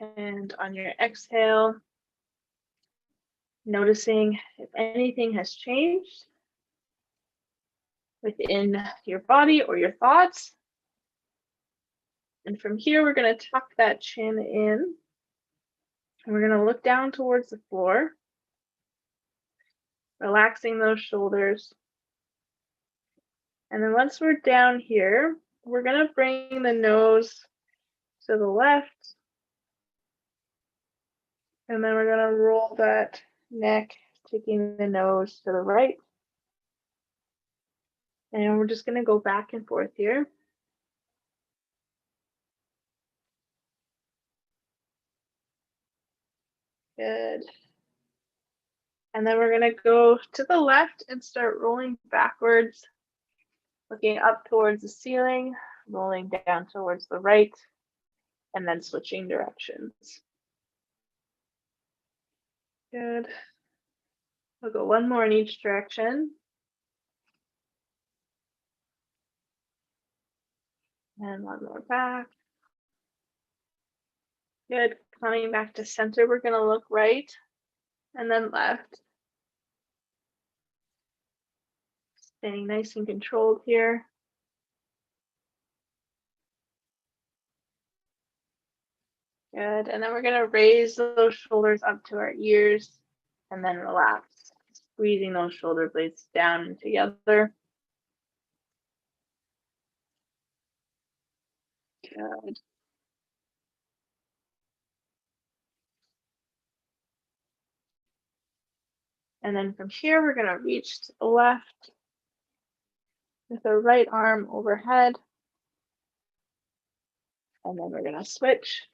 And on your exhale, noticing if anything has changed within your body or your thoughts. And from here, we're going to tuck that chin in. And we're going to look down towards the floor, relaxing those shoulders. And then once we're down here, we're going to bring the nose to the left. And then we're going to roll that neck, taking the nose to the right. And we're just going to go back and forth here. Good. And then we're going to go to the left and start rolling backwards, looking up towards the ceiling, rolling down towards the right, and then switching directions. Good. We'll go one more in each direction. And one more back. Good. Coming back to center, we're going to look right and then left. Staying nice and controlled here. Good. And then we're going to raise those shoulders up to our ears and then relax, squeezing those shoulder blades down and together. Good. And then from here, we're going to reach to the left with the right arm overhead. And then we're going to switch.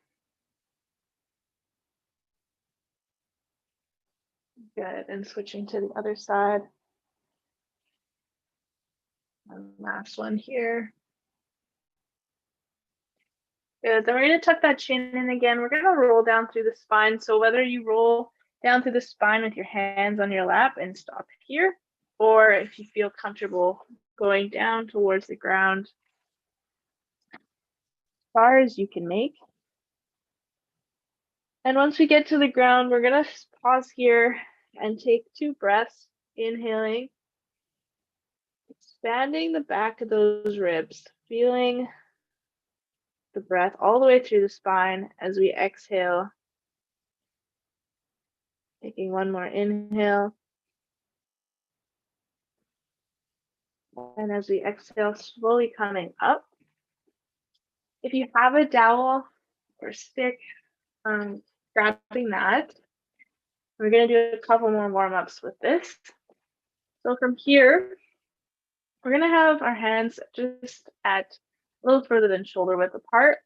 Good. And switching to the other side. And last one here. Good. Then we're going to tuck that chin in again. We're going to roll down through the spine. So whether you roll down through the spine with your hands on your lap and stop here, or if you feel comfortable going down towards the ground as far as you can make. And once we get to the ground, we're going to pause here and take 2 breaths, inhaling, expanding the back of those ribs, feeling the breath all the way through the spine as we exhale. Taking one more inhale. And as we exhale, slowly coming up. If you have a dowel or stick, grabbing that. We're going to do a couple more warm-ups with this. So from here, we're going to have our hands just at a little further than shoulder width apart.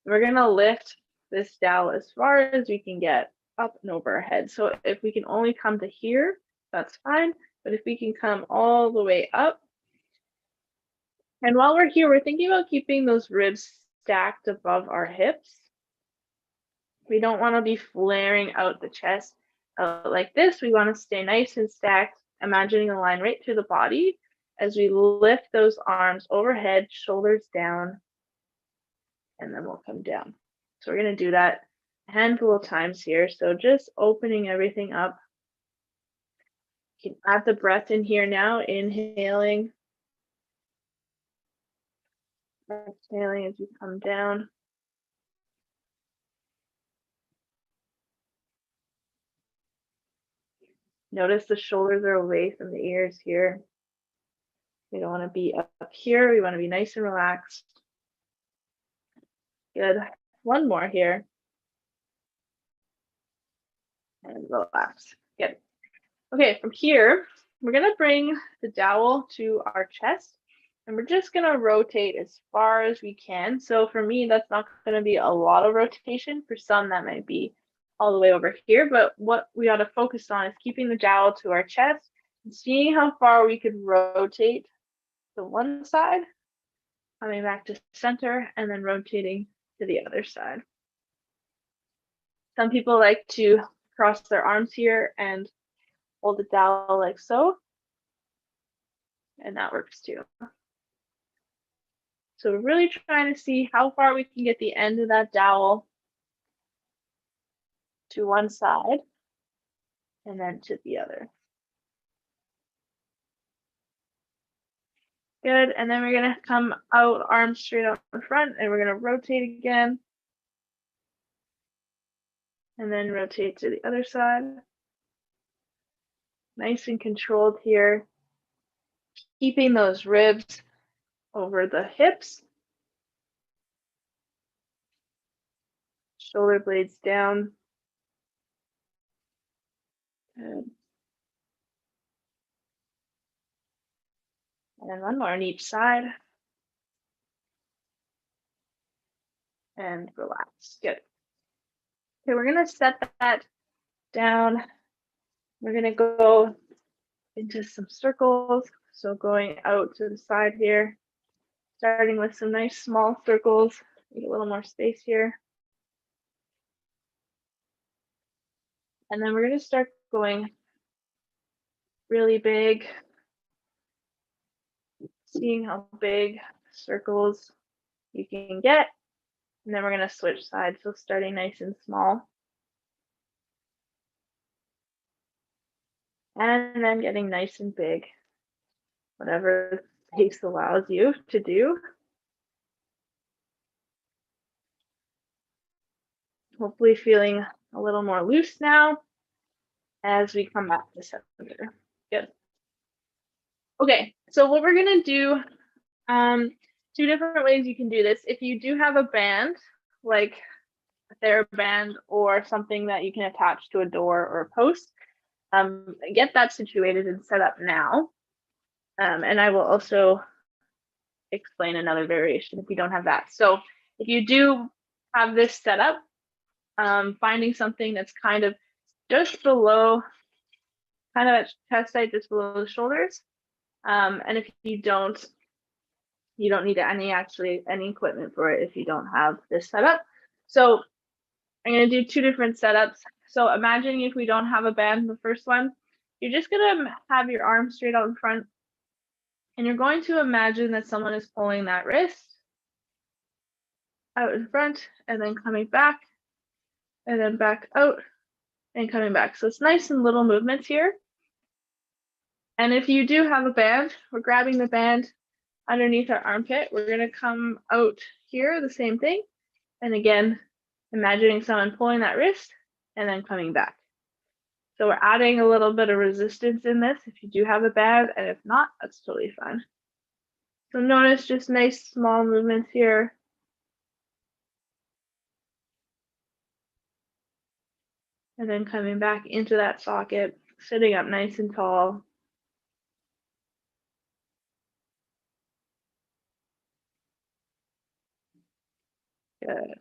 We're going to lift this dowel as far as we can get up and over our head. So if we can only come to here, that's fine. But if we can come all the way up. And while we're here, we're thinking about keeping those ribs stacked above our hips. We don't want to be flaring out the chest like this. We want to stay nice and stacked, imagining a line right through the body as we lift those arms overhead, shoulders down, and then we'll come down. So we're going to do that a handful of times here. So just opening everything up. You can add the breath in here now, inhaling, exhaling as you come down. Notice the shoulders are away from the ears here. We don't want to be up here. We want to be nice and relaxed. Good. One more here. And relax. Good. Okay, from here, we're going to bring the dowel to our chest. And we're just going to rotate as far as we can. So for me, that's not going to be a lot of rotation. For some, that might be all the way over here. But what we ought to focus on is keeping the dowel to our chest and seeing how far we could rotate to one side, coming back to center, and then rotating to the other side. Some people like to cross their arms here and hold the dowel like so. And that works too. So we're really trying to see how far we can get the end of that dowel to one side and then to the other. Good, and then we're gonna come out, arms straight out in front, and we're gonna rotate again. And then rotate to the other side. Nice and controlled here. Keeping those ribs over the hips. Shoulder blades down. Good. And one more on each side. And relax. Good. Okay, we're gonna set that down. We're gonna go into some circles. So going out to the side here, starting with some nice small circles. Need a little more space here. And then we're gonna start going really big. Seeing how big circles you can get. And then we're going to switch sides. So starting nice and small. And then getting nice and big. Whatever pace allows you to do. Hopefully feeling a little more loose now as we come back to center. Good. Okay, so what we're going to do, two different ways you can do this. If you do have a band, like a TheraBand or something that you can attach to a door or a post, get that situated and set up now. And I will also explain another variation if you don't have that. So if you do have this set up, finding something that's kind of just below, kind of at chest height, just below the shoulders. And if you don't need any equipment for it if you don't have this set up. So I'm going to do two different setups. So imagine if we don't have a band in the first one, you're just going to have your arms straight out in front. And you're going to imagine that someone is pulling that wrist out in front and then coming back and then back out and coming back. So it's nice and little movements here. And if you do have a band, we're grabbing the band underneath our armpit. We're going to come out here, the same thing. And again, imagining someone pulling that wrist and then coming back. So we're adding a little bit of resistance in this if you do have a band, and if not, that's totally fine. So notice just nice small movements here. And then coming back into that socket, sitting up nice and tall. Good.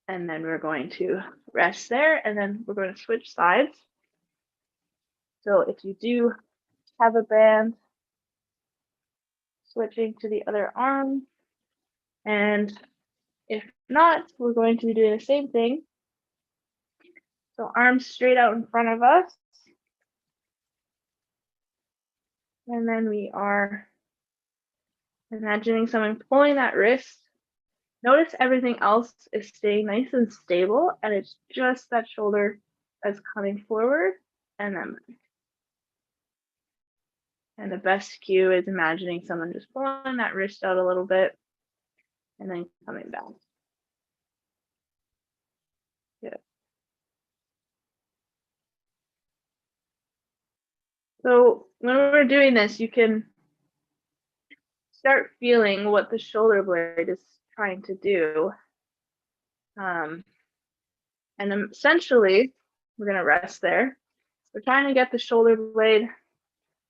And then we're going to rest there, and then we're going to switch sides. So if you do have a band, switching to the other arm, and if not, we're going to be doing the same thing. So arms straight out in front of us. And then we are imagining someone pulling that wrist. Notice everything else is staying nice and stable, and it's just that shoulder that's coming forward and then back. And the best cue is imagining someone just pulling that wrist out a little bit and then coming back. Good. So when we're doing this, you can start feeling what the shoulder blade is trying to do. And essentially, we're going to rest there. We're trying to get the shoulder blade.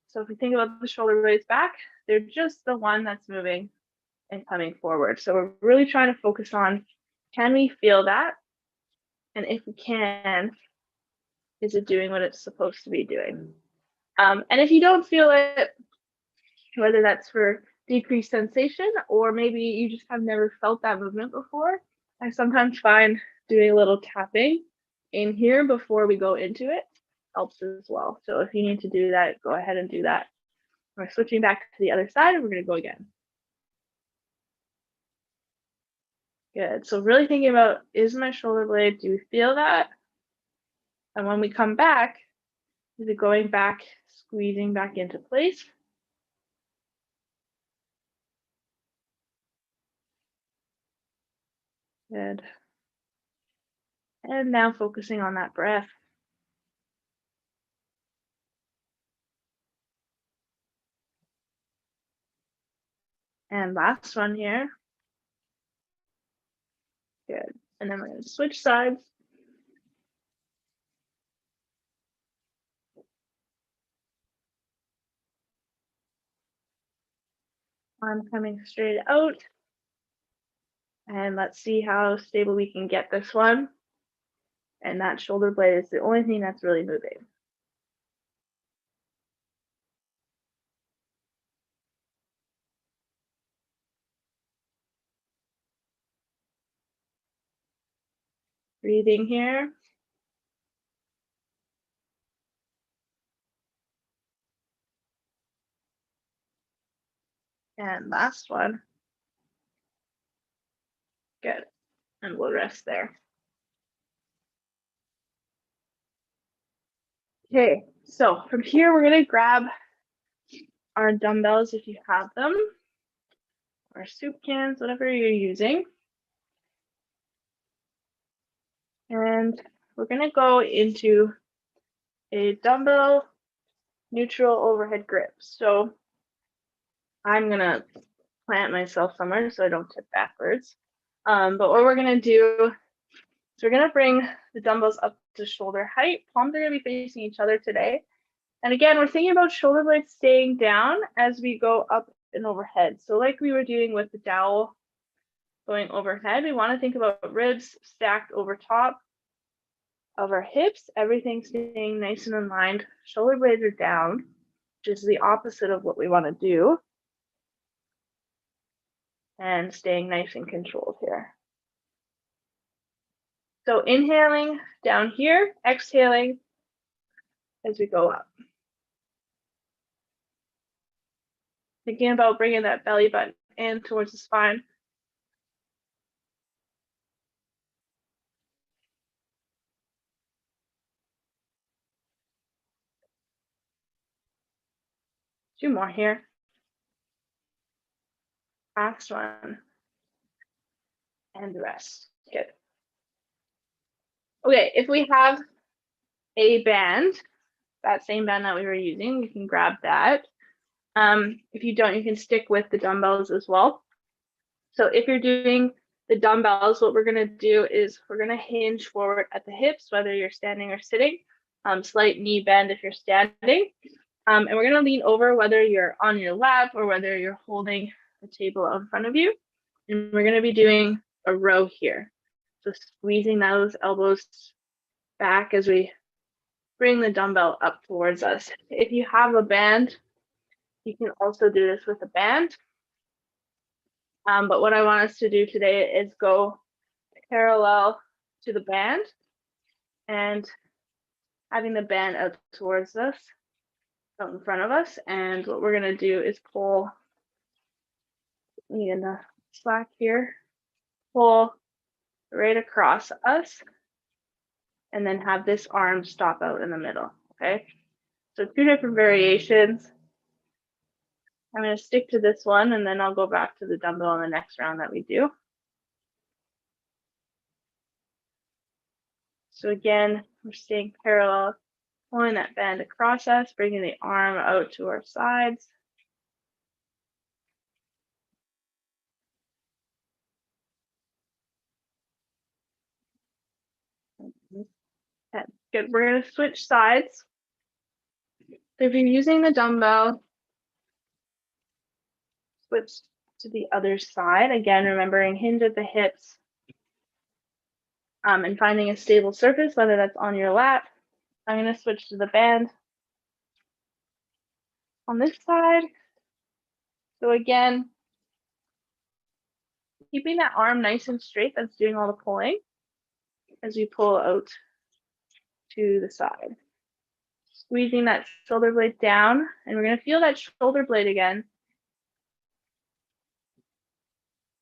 So if we think about the shoulder blades back, they're just the one that's moving and coming forward. So we're really trying to focus on, can we feel that? And if we can, is it doing what it's supposed to be doing? And if you don't feel it, whether that's for decreased sensation or maybe you just have never felt that movement before, I sometimes find doing a little tapping in here before we go into it helps as well. So if you need to do that, go ahead and do that. We're switching back to the other side and we're going to go again. Good. So really thinking about, is my shoulder blade, do you feel that? And when we come back, is it going back, squeezing back into place? Good. And now focusing on that breath. And last one here. Good. And then we're going to switch sides. Arm coming straight out. And let's see how stable we can get this one. And that shoulder blade is the only thing that's really moving. Breathing here. And last one. Good. And we'll rest there. Okay, so from here, we're going to grab our dumbbells if you have them, or soup cans, whatever you're using. And we're going to go into a dumbbell neutral overhead grip. So I'm going to plant myself somewhere so I don't tip backwards. But what we're going to do is we're going to bring the dumbbells up to shoulder height. Palms are going to be facing each other today. And again, we're thinking about shoulder blades staying down as we go up and overhead. So like we were doing with the dowel going overhead, we want to think about ribs stacked over top of our hips, everything staying nice and aligned. Shoulder blades are down, which is the opposite of what we want to do. And staying nice and controlled here. So inhaling down here, exhaling as we go up. Thinking about bringing that belly button in towards the spine. Two more here. Last one. And the rest. Good. Okay, if we have a band, that same band that we were using, you can grab that. If you don't, you can stick with the dumbbells as well. So if you're doing the dumbbells, what we're going to do is we're going to hinge forward at the hips, whether you're standing or sitting. Slight knee bend if you're standing. And we're going to lean over, whether you're on your lap or whether you're holding the table in front of you. And we're going to be doing a row here. So squeezing those elbows back as we bring the dumbbell up towards us. If you have a band, you can also do this with a band. But what I want us to do today is go parallel to the band and having the band out towards us, out in front of us. And what we're going to do is pull in the slack here, pull right across us, and then have this arm stop out in the middle. Okay, so two different variations. I'm going to stick to this one, and then I'll go back to the dumbbell in the next round that we do. So again, we're staying parallel, pulling that band across us, bringing the arm out to our sides. Okay, good. We're going to switch sides. So if you're using the dumbbell, switch to the other side. Again, remembering hinge at the hips and finding a stable surface, whether that's on your lap. I'm going to switch to the band on this side. So again, keeping that arm nice and straight, that's doing all the pulling as we pull out to the side. Squeezing that shoulder blade down, and we're going to feel that shoulder blade again.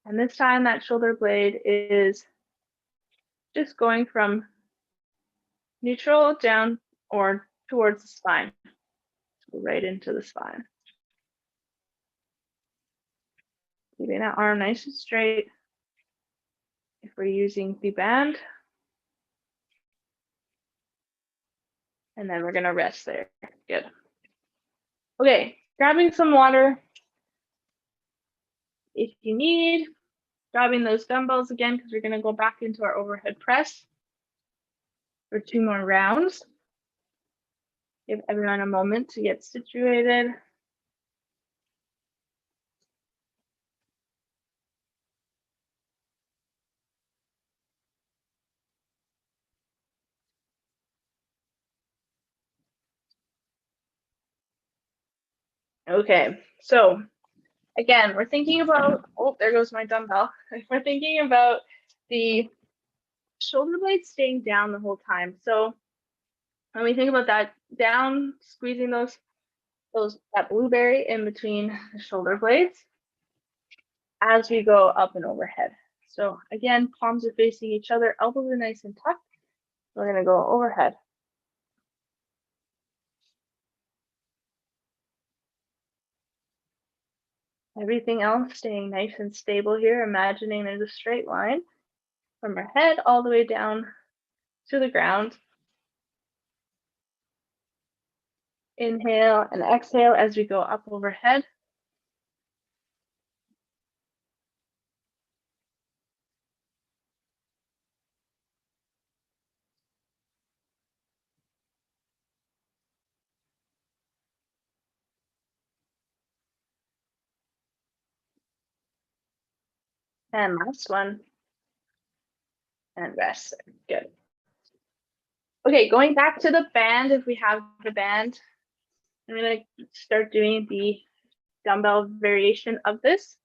And this time that shoulder blade is just going from neutral down or towards the spine, so right into the spine. Keeping that arm nice and straight. If we're using the band, and then we're gonna rest there. Good. Okay, grabbing some water if you need, grabbing those dumbbells again, because we're gonna go back into our overhead press for 2 more rounds. Give everyone a moment to get situated. Okay, so again, we're thinking about, oh, there goes my dumbbell. We're thinking about the shoulder blade staying down the whole time. So when we think about that down, squeezing that blueberry in between the shoulder blades as we go up and overhead. So again, palms are facing each other, elbows are nice and tucked. We're gonna go overhead. Everything else staying nice and stable here, imagining there's a straight line from our head all the way down to the ground. Inhale and exhale as we go up overhead. And last one. And rest. Good. Okay, going back to the band, if we have the band, I'm gonna start doing the dumbbell variation of this.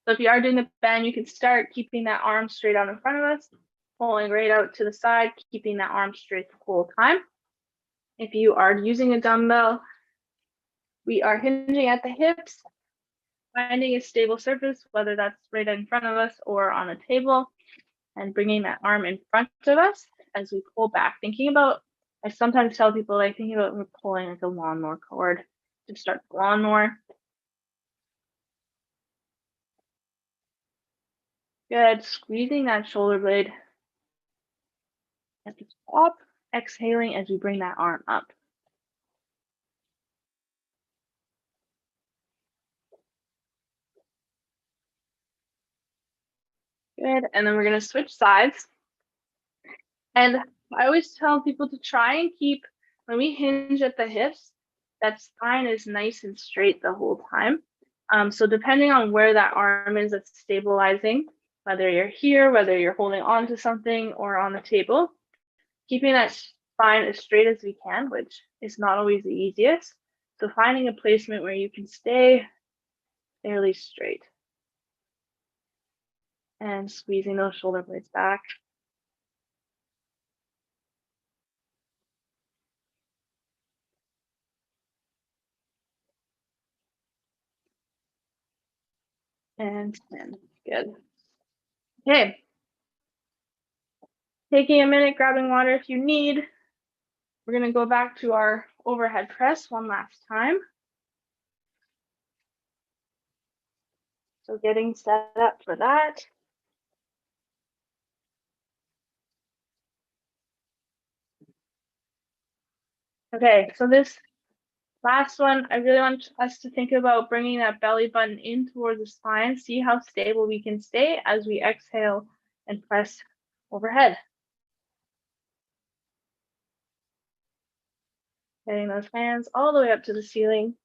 So if you are doing the band, you can start keeping that arm straight out in front of us, pulling right out to the side, keeping that arm straight the whole time. If you are using a dumbbell, we are hinging at the hips, finding a stable surface, whether that's right in front of us or on a table, and bringing that arm in front of us as we pull back. Thinking about, I sometimes tell people, like thinking about we're pulling like a lawnmower cord to start the lawnmower. Good, squeezing that shoulder blade at the top, exhaling as we bring that arm up. Good, and then we're gonna switch sides. And I always tell people to try and keep, when we hinge at the hips, that spine is nice and straight the whole time. So depending on where that arm is that's stabilizing, whether you're here, whether you're holding on to something or on the table, keeping that spine as straight as we can, which is not always the easiest. So finding a placement where you can stay fairly straight. And squeezing those shoulder blades back. And good. Okay. Taking a minute, grabbing water if you need. We're gonna go back to our overhead press one last time. So getting set up for that. Okay, so this last one, I really want us to think about bringing that belly button in towards the spine. See how stable we can stay as we exhale and press overhead. Getting those hands all the way up to the ceiling.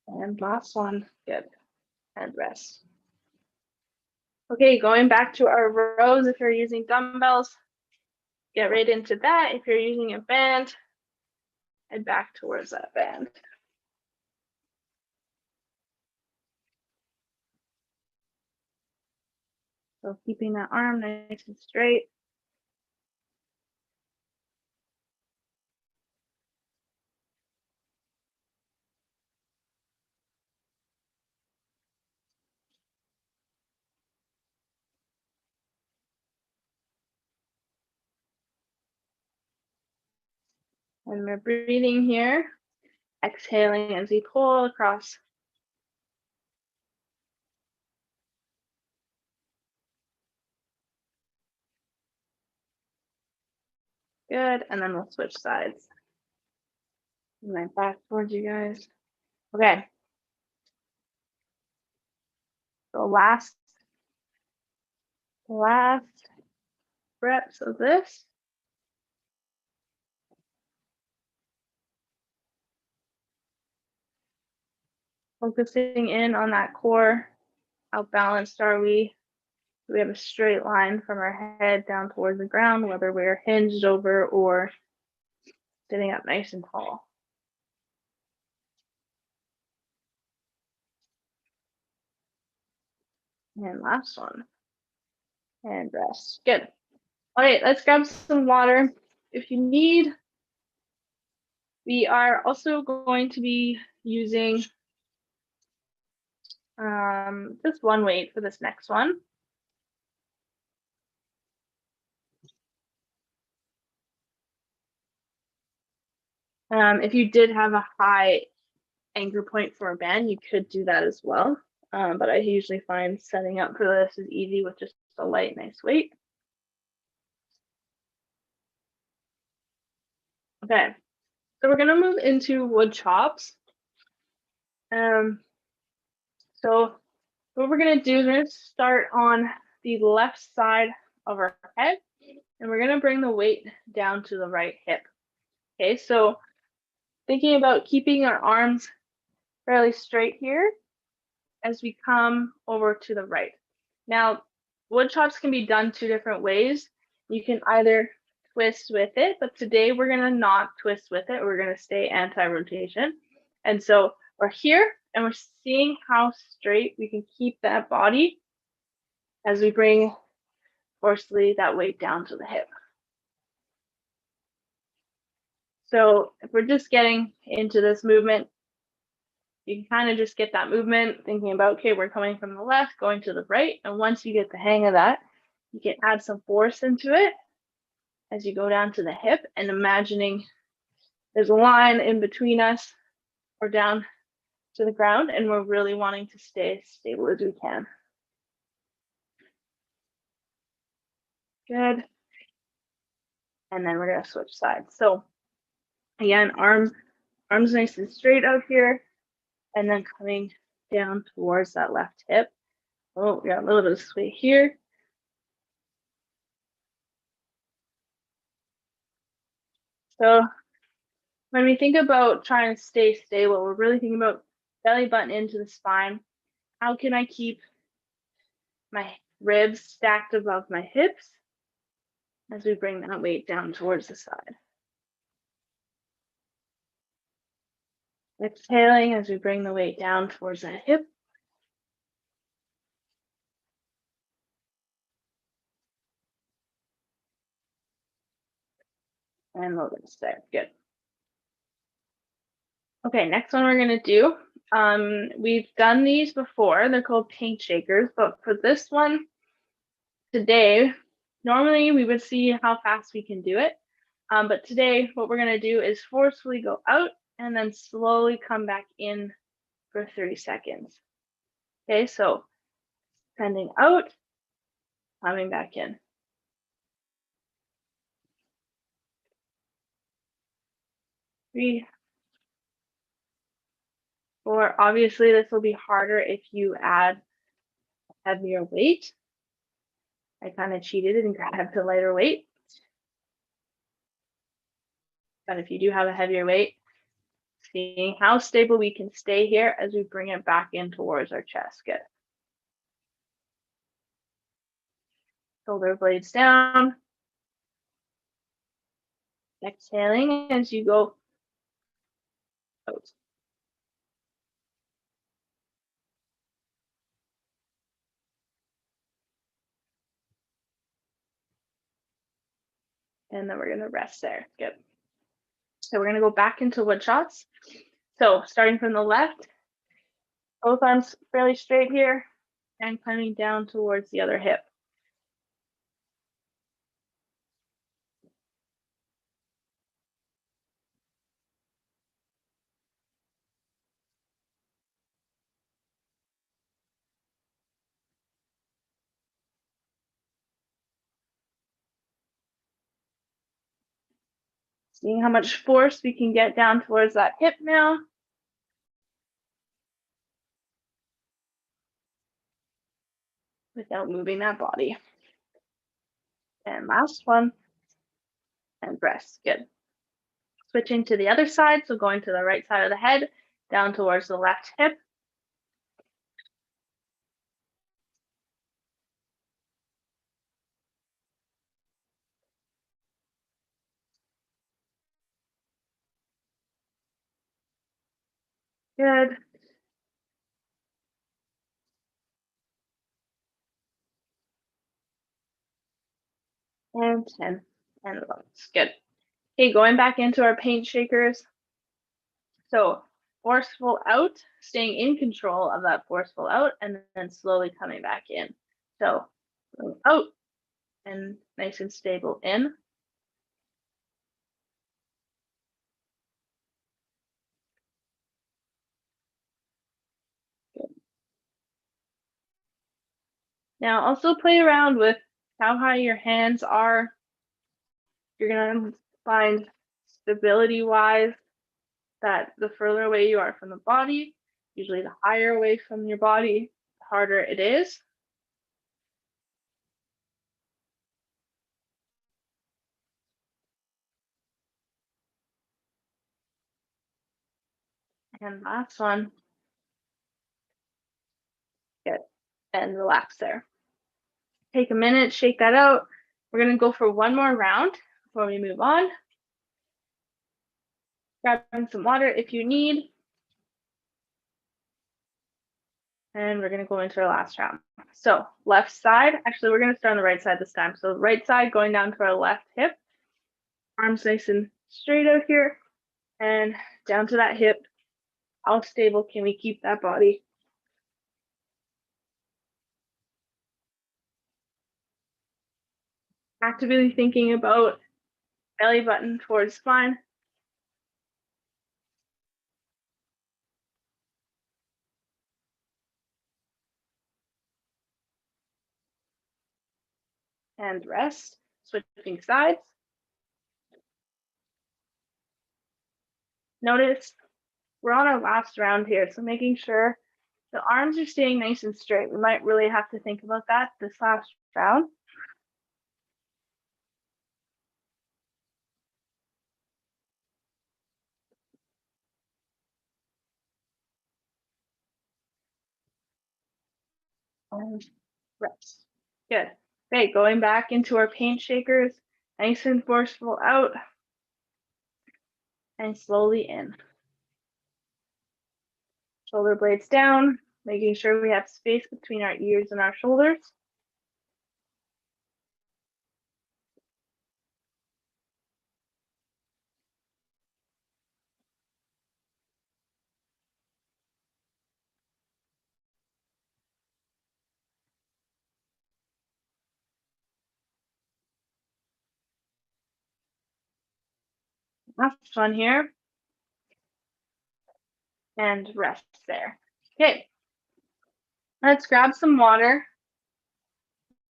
And last one, good, and rest. Okay, going back to our rows, if you're using dumbbells, get right into that. If you're using a band, head back towards that band. So keeping that arm nice and straight. And we're breathing here, exhaling as we pull across. Good, and then we'll switch sides. My back towards you guys. Okay. So last reps of this. Focusing in on that core. How balanced are we? Do we have a straight line from our head down towards the ground, whether we're hinged over or sitting up nice and tall? And last one. And rest. Good. All right, let's grab some water. If you need, we are also going to be using just one weight for this next one. If you did have a high anchor point for a band, you could do that as well. But I usually find setting up for this is easy with just a light, nice weight. Okay, so we're gonna move into wood chops. So what we're gonna do is we're gonna start on the left side of our head, and we're gonna bring the weight down to the right hip. Okay, so thinking about keeping our arms fairly straight here as we come over to the right. Now, wood chops can be done two different ways. You can either twist with it, but today we're gonna not twist with it. We're gonna stay anti-rotation. And so we're here and we're seeing how straight we can keep that body as we bring forcefully that weight down to the hip. So if we're just getting into this movement, you can kind of just get that movement, thinking about, okay, we're coming from the left, going to the right. And once you get the hang of that, you can add some force into it as you go down to the hip and imagining there's a line in between us or down to the ground, and we're really wanting to stay as stable as we can. Good. And then we're gonna switch sides. So again, arms nice and straight out here, and then coming down towards that left hip. Oh, we got a little bit of sway here. So when we think about trying to stay stable, we're really thinking about belly button into the spine. How can I keep my ribs stacked above my hips as we bring that weight down towards the side? Exhaling as we bring the weight down towards that hip. And we're gonna stay. Good. Okay, next one we're gonna do. We've done these before. They're called paint shakers, but for this one today, normally we would see how fast we can do it. But today, what we're gonna do is forcefully go out and then slowly come back in for 30 seconds. Okay, so sending out, coming back in. 3, 4. Obviously, this will be harder if you add heavier weight. I kind of cheated and grabbed a lighter weight. But if you do have a heavier weight, seeing how stable we can stay here as we bring it back in towards our chest. Good. Shoulder blades down. Exhaling as you go out. And then we're gonna rest there. Good. So we're gonna go back into wood shots. So starting from the left, both arms fairly straight here and climbing down towards the other hip. Seeing how much force we can get down towards that hip now. Without moving that body. And last one, and rest. Good. Switching to the other side, so going to the right side of the head, down towards the left hip. Good. And 10 and 11. Good. Okay, going back into our paint shakers. So forceful out, staying in control of that forceful out, and then slowly coming back in. So out and nice and stable in. Good. Now also play around with how high your hands are. You're gonna find stability wise that the further away you are from the body, usually the higher away from your body, the harder it is. And last one, good, and relax there. Take a minute, shake that out. We're gonna go for one more round before we move on. Grabbing some water if you need. And we're gonna go into our last round. So left side, actually we're gonna start on the right side this time. So right side going down to our left hip, arms nice and straight out here and down to that hip. How stable can we keep that body? Actively thinking about belly button towards spine. And rest, switching sides. Notice we're on our last round here, so making sure the arms are staying nice and straight. We might really have to think about that this last round. And rest. Good. Okay, going back into our paint shakers, nice and forceful out and slowly in. Shoulder blades down, making sure we have space between our ears and our shoulders. Last one here. And rest there. Okay, let's grab some water.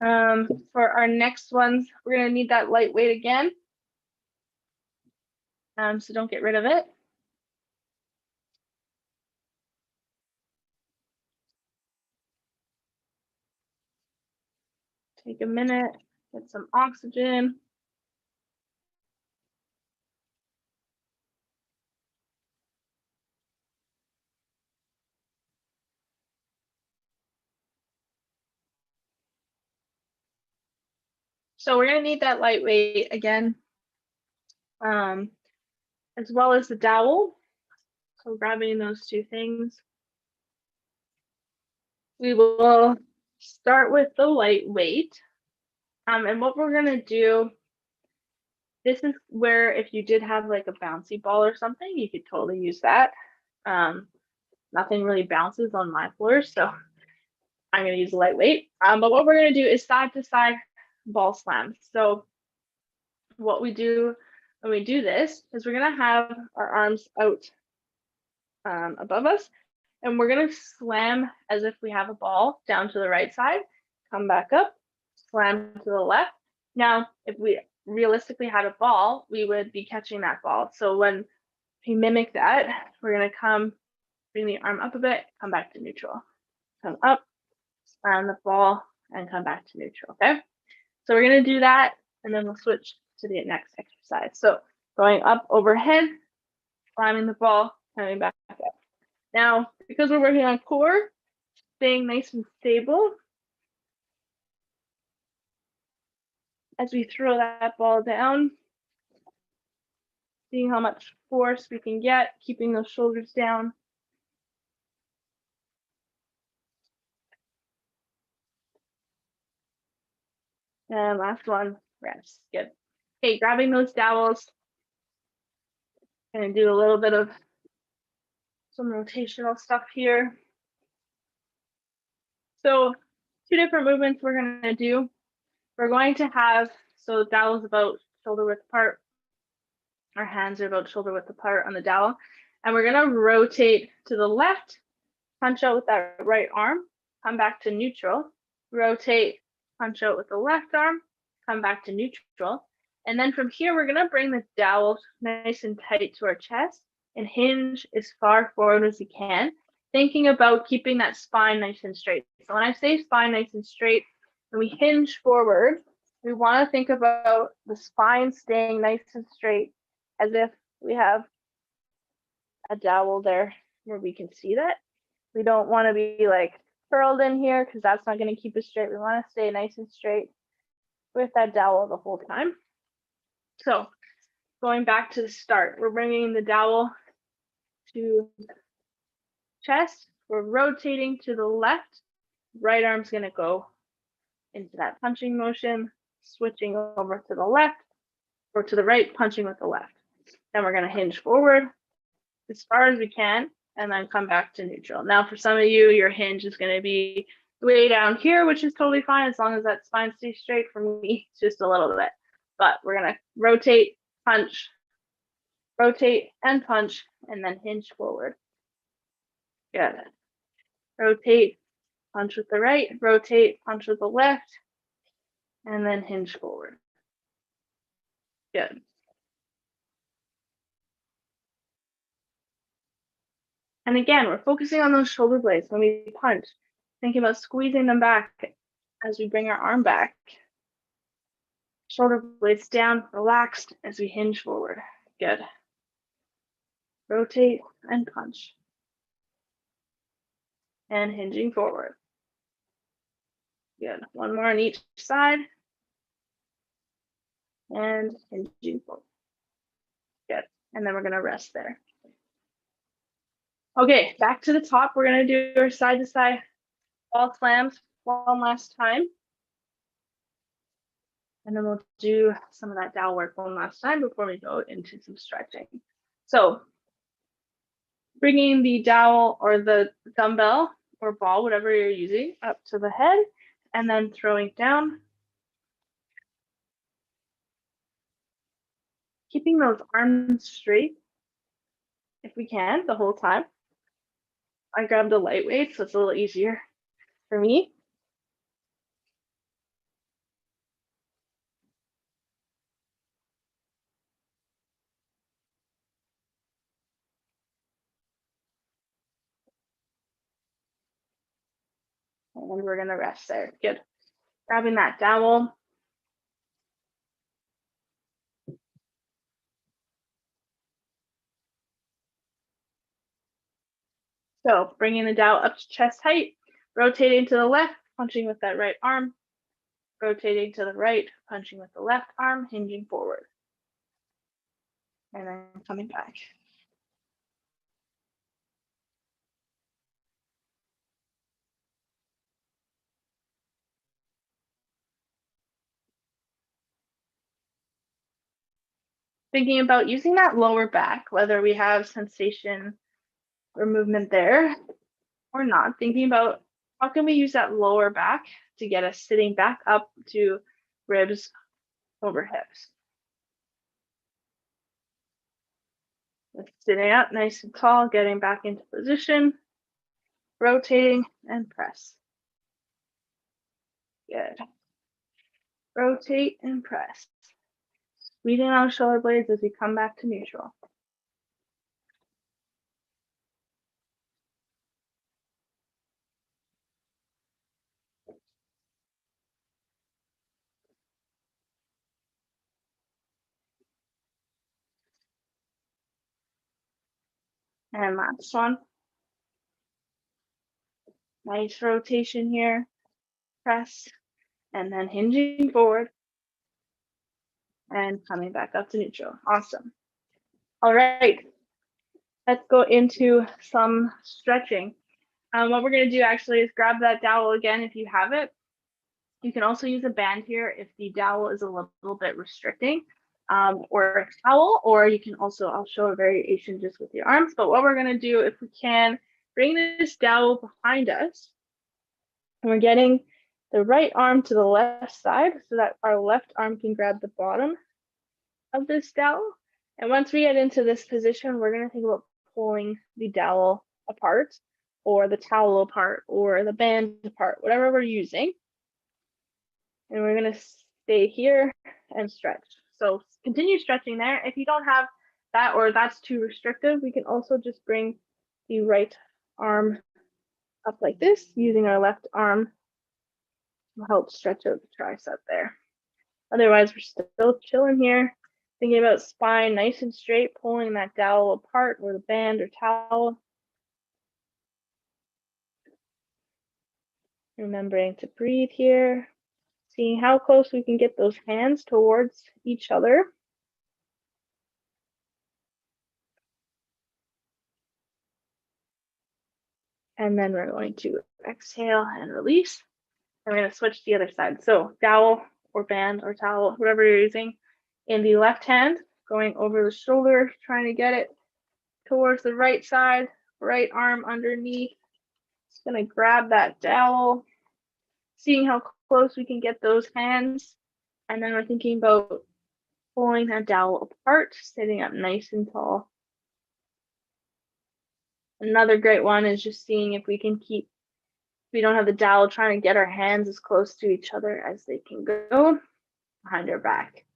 For our next ones, we're gonna need that lightweight again. So don't get rid of it. Take a minute, get some oxygen. So we're gonna need that lightweight again, as well as the dowel. So grabbing those two things. We will start with the lightweight. And what we're gonna do This is where if you did have like a bouncy ball or something, you could totally use that. Nothing really bounces on my floor, so I'm going to use a lightweight. But what we're going to do is side to side ball slams. So what we do when we do this is we're going to have our arms out above us, and we're going to slam as if we have a ball down to the right side, come back up, slam to the left. Now, if we realistically had a ball, we would be catching that ball. So when we mimic that, we're going to come, bring the arm up a bit, come back to neutral. Come up, slam the ball, and come back to neutral, okay? So we're going to do that, and then we'll switch to the next exercise. So going up overhead, slamming the ball, coming back up. Now, because we're working on core, staying nice and stable, as we throw that ball down, seeing how much force we can get, keeping those shoulders down. And last one, rest. Good. Okay, grabbing those dowels. Gonna do a little bit of some rotational stuff here. So 2 different movements we're gonna do. We're going to have, so the dowel's about shoulder width apart. Our hands are about shoulder width apart on the dowel. And we're gonna rotate to the left, punch out with that right arm, come back to neutral, rotate, punch out with the left arm, come back to neutral. And then from here, we're gonna bring the dowel nice and tight to our chest and hinge as far forward as we can, thinking about keeping that spine nice and straight. So when I say spine nice and straight, when we hinge forward, we wanna think about the spine staying nice and straight as if we have a dowel there where we can see that. We don't wanna be like curled in here because that's not gonna keep us straight. We wanna stay nice and straight with that dowel the whole time. So going back to the start, we're bringing the dowel to chest. We're rotating to the left. Right arm's gonna go into that punching motion, switching over to the left or to the right, punching with the left. Then we're gonna hinge forward as far as we can and then come back to neutral. Now for some of you, your hinge is gonna be way down here, which is totally fine as long as that spine stays straight. For me, it's just a little bit. But we're gonna rotate, punch, rotate and punch, and then hinge forward. Good. Rotate, punch with the right, rotate, punch with the left, and then hinge forward. Good. And again, we're focusing on those shoulder blades when we punch, thinking about squeezing them back as we bring our arm back. Shoulder blades down, relaxed as we hinge forward. Good. Rotate and punch. And hinging forward. Good. One more on each side. And hinging forward. Good. And then we're going to rest there. Okay, back to the top. We're going to do our side to side ball slams one last time. And then we'll do some of that dowel work one last time before we go into some stretching. So bringing the dowel or the dumbbell or ball, whatever you're using, up to the head and then throwing down. Keeping those arms straight if we can the whole time. I grabbed a lightweight, so it's a little easier for me. And we're gonna rest there. Good. Grabbing that dowel. So bringing the dowel up to chest height, rotating to the left, punching with that right arm, rotating to the right, punching with the left arm, hinging forward. And then coming back. Thinking about using that lower back, whether we have sensation or movement there or not. Thinking about how can we use that lower back to get us sitting back up to ribs over hips. Sitting up nice and tall, getting back into position, rotating and press. Good. Rotate and press. Squeezing out shoulder blades as we come back to neutral. And last one. Nice rotation here. Press and then hinging forward and coming back up to neutral. Awesome. All right. Let's go into some stretching. What we're going to do actually is grab that dowel again if you have it. You can also use a band here if the dowel is a little bit restricting, or a towel, or you can also, I'll show a variation just with your arms. But what we're going to do, if we can, bring this dowel behind us. And we're getting the right arm to the left side so that our left arm can grab the bottom of this dowel. And once we get into this position, we're going to think about pulling the dowel apart, or the towel apart, or the band apart, whatever we're using. And we're going to stay here and stretch. So continue stretching there. If you don't have that, or that's too restrictive, we can also just bring the right arm up like this, using our left arm to help stretch out the tricep there. Otherwise, we're still chilling here, thinking about spine nice and straight, pulling that dowel apart, or the band or towel. Remembering to breathe here, seeing how close we can get those hands towards each other. And then we're going to exhale and release. And we're going to switch to the other side. So dowel or band or towel, whatever you're using, in the left hand, going over the shoulder, trying to get it towards the right side, right arm underneath. Just going to grab that dowel, seeing how close we can get those hands. And then we're thinking about pulling that dowel apart, sitting up nice and tall. Another great one is just seeing if we can keep, if we don't have the dowel, trying to get our hands as close to each other as they can go behind our back.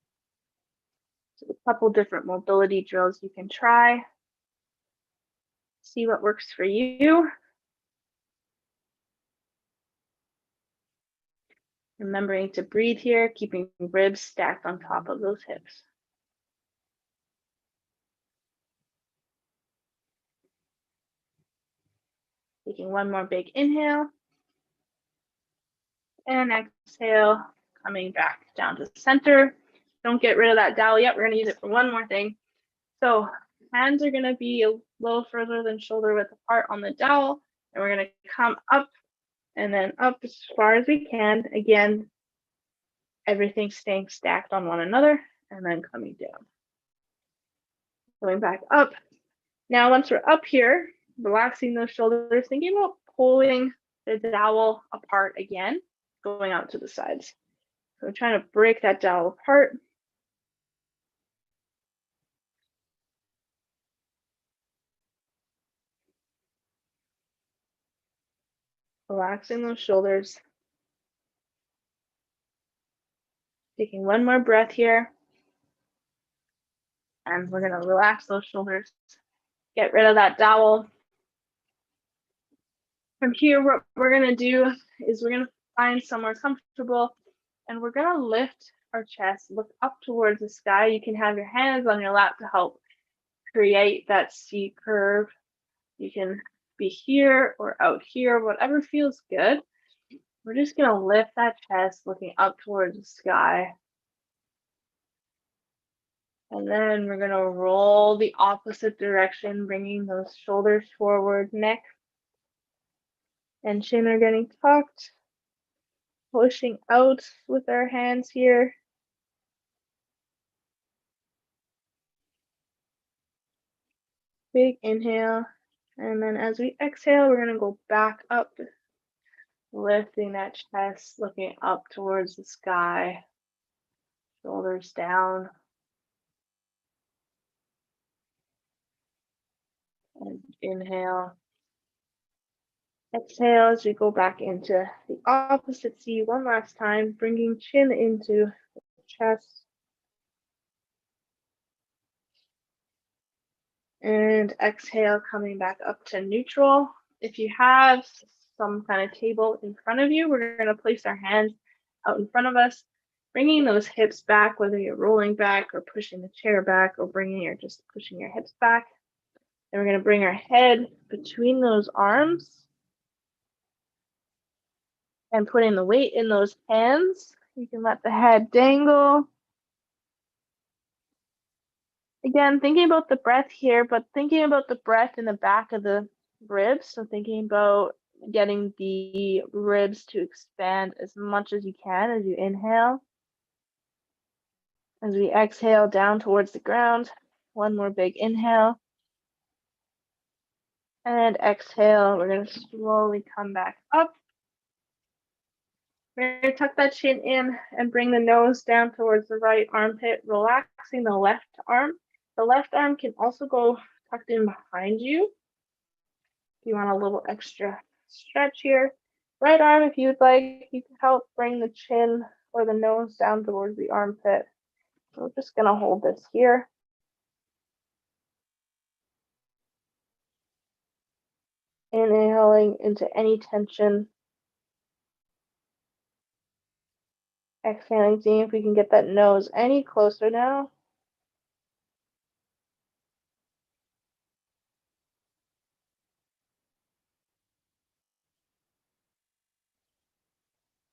So a couple different mobility drills you can try. See what works for you. Remembering to breathe here, keeping ribs stacked on top of those hips. Taking one more big inhale. And exhale, coming back down to the center. Don't get rid of that dowel yet. We're going to use it for one more thing. So hands are going to be a little further than shoulder width apart on the dowel. And we're going to come up and then up as far as we can. Again, everything staying stacked on one another, and then coming down. Going back up. Now, once we're up here, relaxing those shoulders, thinking about pulling the dowel apart again, going out to the sides. So we're trying to break that dowel apart. Relaxing those shoulders. Taking one more breath here. And we're going to relax those shoulders. Get rid of that dowel. From here, what we're going to do is we're going to find somewhere comfortable, and we're going to lift our chest, look up towards the sky. You can have your hands on your lap to help create that C curve. You can be here or out here, whatever feels good. We're just going to lift that chest, looking up towards the sky. And then we're going to roll the opposite direction, bringing those shoulders forward, neck and chin are getting tucked. Pushing out with our hands here. Big inhale. And then as we exhale, we're going to go back up, lifting that chest, looking up towards the sky, shoulders down. And inhale. Exhale as we go back into the opposite C one last time, bringing chin into the chest. And exhale, coming back up to neutral. If you have some kind of table in front of you, we're going to place our hands out in front of us, bringing those hips back, whether you're rolling back or pushing the chair back or just pushing your hips back. Then we're going to bring our head between those arms and putting the weight in those hands. You can let the head dangle. Again, thinking about the breath here, but thinking about the breath in the back of the ribs. So thinking about getting the ribs to expand as much as you can as you inhale. As we exhale down towards the ground, one more big inhale. And exhale, we're going to slowly come back up. We're going to tuck that chin in and bring the nose down towards the right armpit, relaxing the left arm. The left arm can also go tucked in behind you. If you want a little extra stretch here. Right arm, if you'd like, you can help bring the chin or the nose down towards the armpit. So we're just going to hold this here. Inhaling into any tension. Exhaling, seeing if we can get that nose any closer now.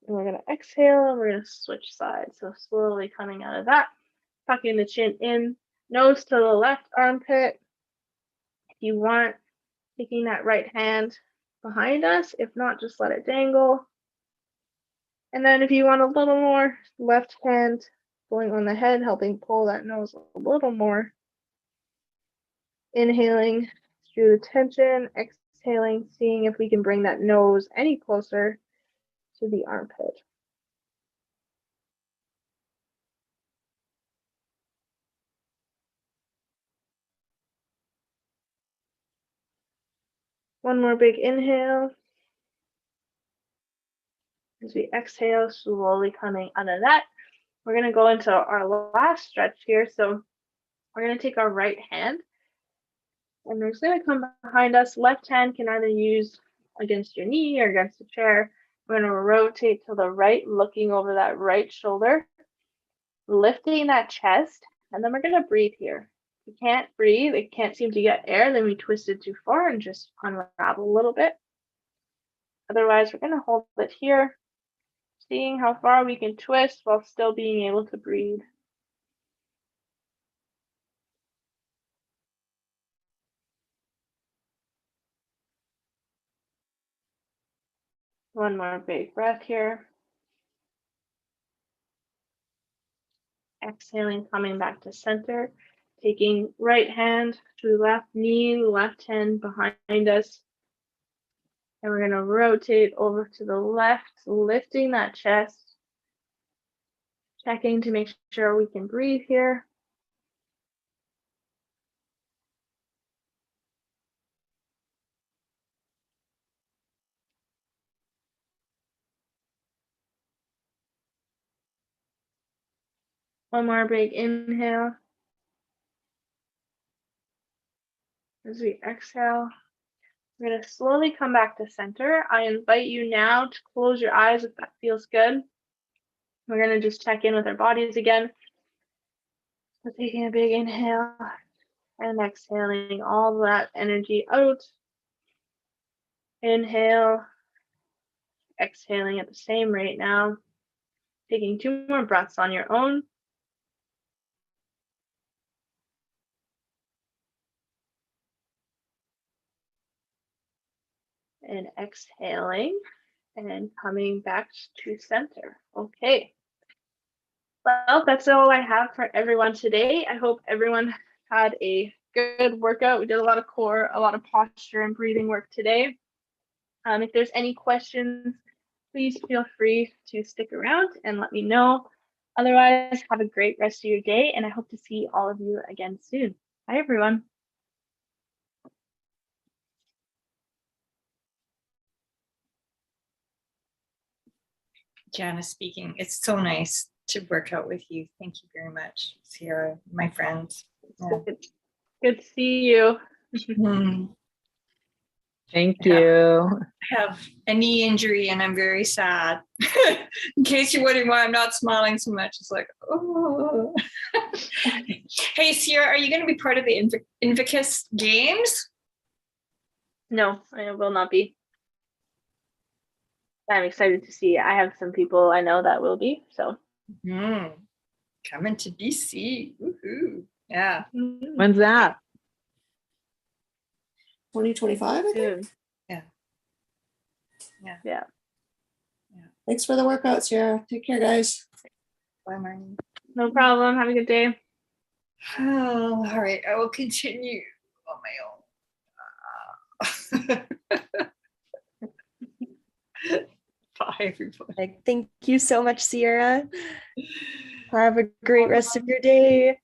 And we're going to exhale and we're going to switch sides. So slowly coming out of that, tucking the chin in, nose to the left armpit. If you want, taking that right hand behind us. If not, just let it dangle. And then if you want a little more, left hand going on the head, helping pull that nose a little more. Inhaling through the tension, exhaling, seeing if we can bring that nose any closer to the armpit. One more big inhale. As we exhale, slowly coming out of that, we're going to go into our last stretch here. So we're going to take our right hand and we're just going to come behind us. Left hand can either use against your knee or against the chair. We're going to rotate to the right, looking over that right shoulder, lifting that chest, and then we're going to breathe here. If you can't breathe, it can't seem to get air, then we twist it too far and just unravel a little bit. Otherwise, we're going to hold it here, seeing how far we can twist while still being able to breathe. One more big breath here. Exhaling, coming back to center, taking right hand to left knee, left hand behind us. And we're going to rotate over to the left, lifting that chest, checking to make sure we can breathe here. One more big inhale. As we exhale, we're going to slowly come back to center. I invite you now to close your eyes if that feels good. We're going to just check in with our bodies again. So taking a big inhale and exhaling all that energy out. Inhale, exhaling at the same rate now. Taking 2 more breaths on your own. And exhaling and coming back to center. Okay. Well, that's all I have for everyone today. I hope everyone had a good workout. We did a lot of core, a lot of posture and breathing work today. If there's any questions, please feel free to stick around and let me know. Otherwise, have a great rest of your day, and I hope to see all of you again soon. Bye, everyone. Janice speaking. It's so nice to work out with you. Thank you very much, Sierra, my friends. Yeah. Good to see you. Thank you. I have a knee injury and I'm very sad. In case you're wondering why I'm not smiling so much, it's like, oh. Hey, Sierra, are you going to be part of the Invicus Games? No, I will not be. I'm excited to see. I have some people I know that will be, so. Coming to BC. Woohoo. Yeah. When's that? 2025, I think. Yeah. Thanks for the workout, Sierra. Take care, guys. Bye, Marnie. No problem. Have a good day. Oh, all right. I will continue on my own. Bye, everybody. Thank you so much, Sierra. Have a great rest of your day.